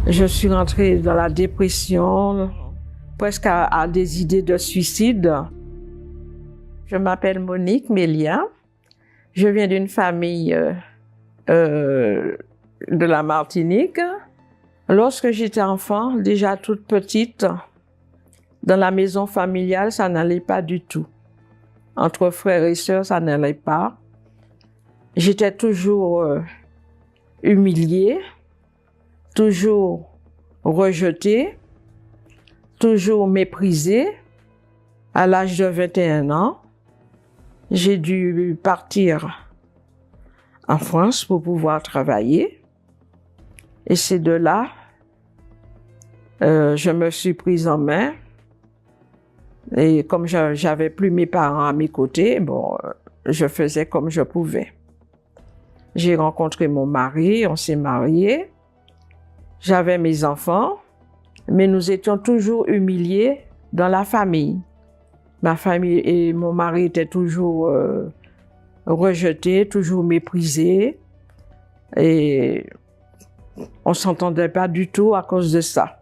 Je suis rentrée dans la dépression, presque à des idées de suicide. Je m'appelle Monique Mélia. Je viens d'une famille de la Martinique. Lorsque j'étais enfant, déjà toute petite, dans la maison familiale, ça n'allait pas du tout. Entre frères et sœurs, ça n'allait pas. J'étais toujours humiliée, toujours rejetée, toujours méprisée. À l'âge de 21 ans, j'ai dû partir en France pour pouvoir travailler. Et c'est de là, je me suis prise en main. Et comme j'avais plus mes parents à mes côtés, je faisais comme je pouvais. J'ai rencontré mon mari, on s'est mariés. J'avais mes enfants, mais nous étions toujours humiliés dans la famille. Ma famille et mon mari étaient toujours rejetés, toujours méprisés. Et on ne s'entendait pas du tout à cause de ça.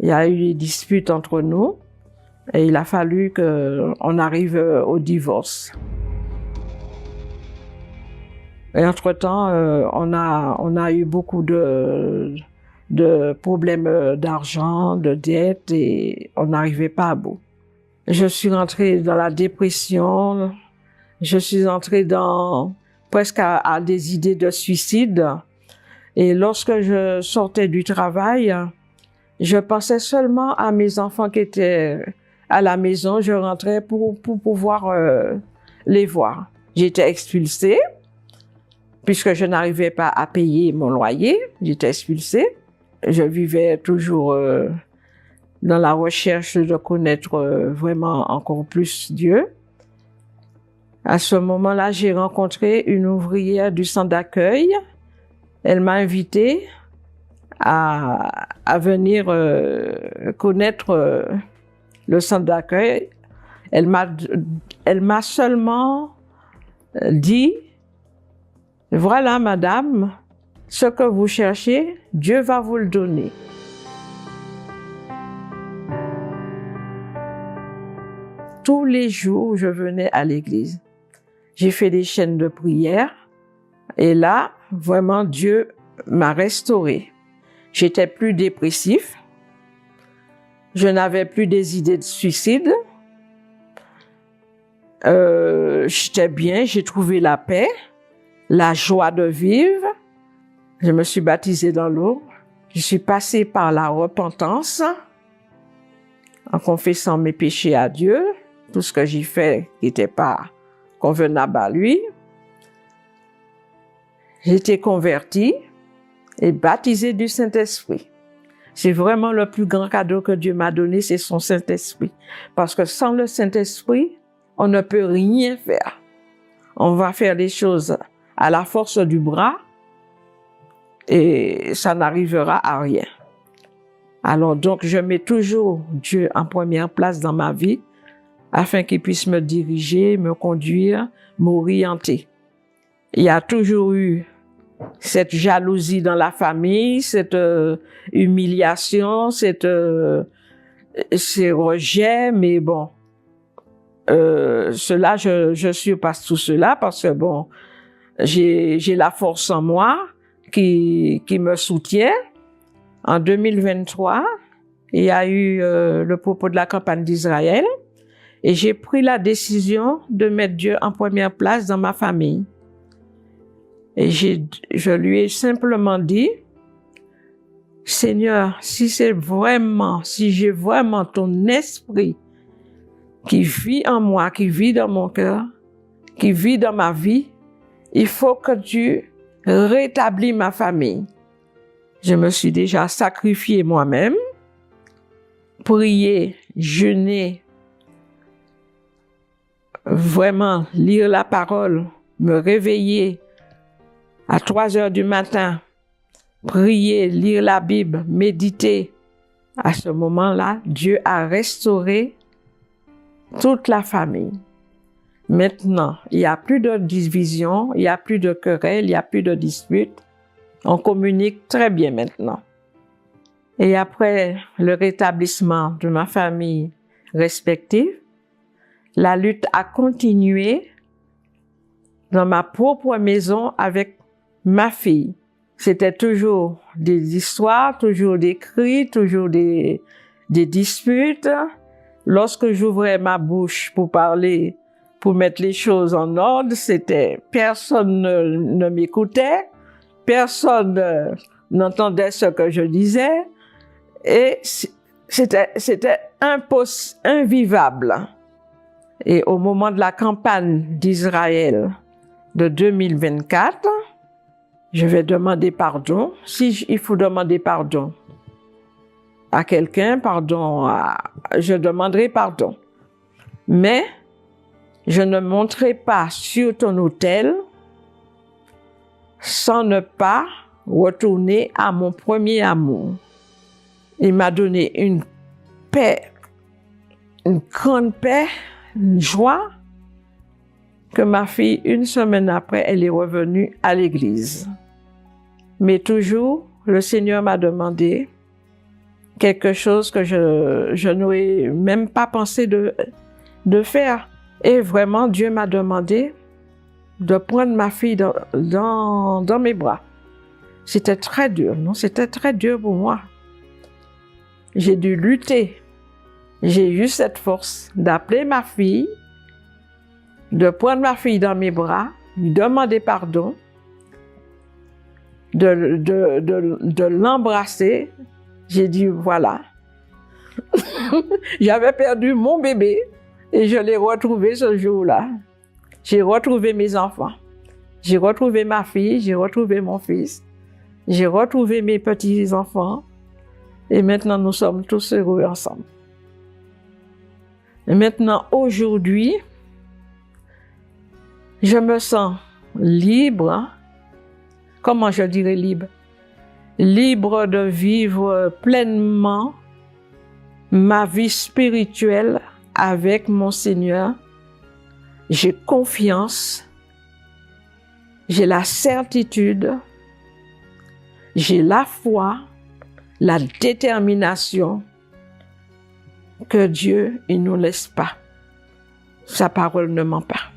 Il y a eu des disputes entre nous et il a fallu qu'on arrive au divorce. Et entre-temps, on a eu beaucoup de problèmes d'argent, de dettes et on n'arrivait pas à bout. Je suis rentrée dans la dépression, je suis entrée presque à des idées de suicide. Et lorsque je sortais du travail, je pensais seulement à mes enfants qui étaient à la maison. Je rentrais pour pouvoir les voir. J'étais expulsée, puisque je n'arrivais pas à payer mon loyer. J'étais expulsée. Je vivais toujours dans la recherche de connaître vraiment encore plus Dieu. À ce moment-là, j'ai rencontré une ouvrière du centre d'accueil. Elle m'a invitée à venir connaître le centre d'accueil. Elle m'a seulement dit, voilà madame, ce que vous cherchez, Dieu va vous le donner. Tous les jours, je venais à l'église. J'ai fait des chaînes de prière et là, vraiment, Dieu m'a restaurée. J'étais plus dépressif. Je n'avais plus des idées de suicide. J'étais bien, j'ai trouvé la paix, la joie de vivre. Je me suis baptisée dans l'eau. Je suis passée par la repentance en confessant mes péchés à Dieu. Tout ce que j'ai fait n'était pas convenable à lui. J'ai été convertie et baptisée du Saint-Esprit. C'est vraiment le plus grand cadeau que Dieu m'a donné, c'est son Saint-Esprit. Parce que sans le Saint-Esprit, on ne peut rien faire. On va faire les choses à la force du bras et ça n'arrivera à rien. Alors donc, je mets toujours Dieu en première place dans ma vie afin qu'il puisse me diriger, me conduire, m'orienter. Il y a toujours eu cette jalousie dans la famille, cette humiliation, ces rejets, mais bon, cela, je surpasse tout cela parce que bon, j'ai la force en moi qui me soutient. En 2023, il y a eu le propos de la campagne d'Israël et j'ai pris la décision de mettre Dieu en première place dans ma famille. Et je lui ai simplement dit, Seigneur, si j'ai vraiment ton esprit qui vit en moi, qui vit dans mon cœur, qui vit dans ma vie, il faut que tu rétablis ma famille. Je me suis déjà sacrifiée moi-même, prier, jeûner, vraiment lire la parole, me réveiller à 3 heures du matin, prier, lire la Bible, méditer. À ce moment-là, Dieu a restauré toute la famille. Maintenant, il n'y a plus de division, il n'y a plus de querelle, il n'y a plus de dispute. On communique très bien maintenant. Et après le rétablissement de ma famille respective, la lutte a continué dans ma propre maison avec ma fille. C'était toujours des histoires, toujours des cris, toujours des disputes. Lorsque j'ouvrais ma bouche pour parler, pour mettre les choses en ordre, personne ne m'écoutait, personne n'entendait ce que je disais, et c'était invivable. Et au moment de la campagne d'Israël de 2024, je vais demander pardon. Si il faut demander pardon à quelqu'un, je demanderai pardon. Mais je ne monterai pas sur ton autel sans ne pas retourner à mon premier amour. Il m'a donné une paix, une grande paix, une joie, que ma fille, une semaine après, elle est revenue à l'église. Mais toujours, le Seigneur m'a demandé quelque chose que je n'aurais même pas pensé de faire. Et vraiment, Dieu m'a demandé de prendre ma fille dans mes bras. C'était très dur, non? C'était très dur pour moi. J'ai dû lutter. J'ai eu cette force d'appeler ma fille, de prendre ma fille dans mes bras, lui demander pardon, de l'embrasser. J'ai dit, voilà. J'avais perdu mon bébé et je l'ai retrouvé ce jour-là. J'ai retrouvé mes enfants. J'ai retrouvé ma fille, j'ai retrouvé mon fils. J'ai retrouvé mes petits-enfants. Et maintenant, nous sommes tous heureux ensemble. Et maintenant, aujourd'hui, je me sens libre. Comment je dirais libre? Libre de vivre pleinement ma vie spirituelle avec mon Seigneur. J'ai confiance, j'ai la certitude, j'ai la foi, la détermination que Dieu, il ne nous laisse pas. Sa parole ne ment pas.